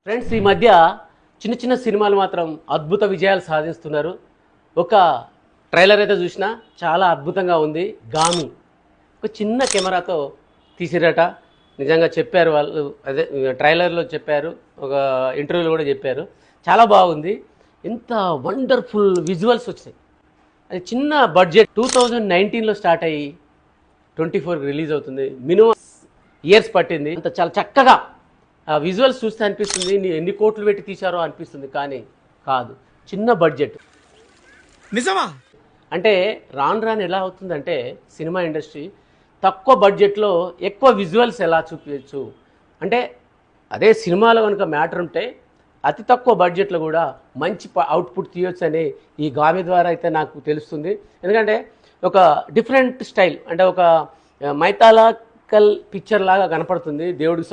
Friends ఈ మధ్య చిన్న చిన్న సినిమాలు మాత్రం అద్భుత విజయాలు సాధిస్తున్నారు. ఒక ట్రైలర్ అయితే చూసినా చాలా అద్భుతంగా ఉంది. గామి ఒక చిన్న కెమెరాతో తీసిరట. నిజంగా చెప్పారు వాళ్ళు, అదే ట్రైలర్లో చెప్పారు, ఒక ఇంటర్వ్యూలో కూడా చెప్పారు. చాలా బాగుంది. ఎంత వండర్ఫుల్ విజువల్స్ వచ్చాయి. అది చిన్న బడ్జెట్ 2019లో స్టార్ట్ అయ్యి 24కి రిలీజ్ అవుతుంది. మినిమం ఇయర్స్ పట్టింది. అంత చాలా చక్కగా ఆ విజువల్స్ చూస్తే అనిపిస్తుంది ఎన్ని కోట్లు పెట్టి తీశారో అనిపిస్తుంది, కానీ కాదు, చిన్న బడ్జెట్. నిజమా? అంటే రాను రాను ఎలా అవుతుందంటే సినిమా ఇండస్ట్రీ తక్కువ బడ్జెట్లో ఎక్కువ విజువల్స్ ఎలా చూపించచ్చు అంటే, అదే సినిమాలో కనుక మ్యాటర్ ఉంటే అతి తక్కువ బడ్జెట్లో కూడా మంచి అవుట్పుట్ తీయొచ్చు అని ఈ గామి ద్వారా అయితే నాకు తెలుస్తుంది. ఎందుకంటే ఒక డిఫరెంట్ స్టైల్, అంటే ఒక మైథాలజికల్ పిక్చర్ లాగా కనపడుతుంది దేవుడికి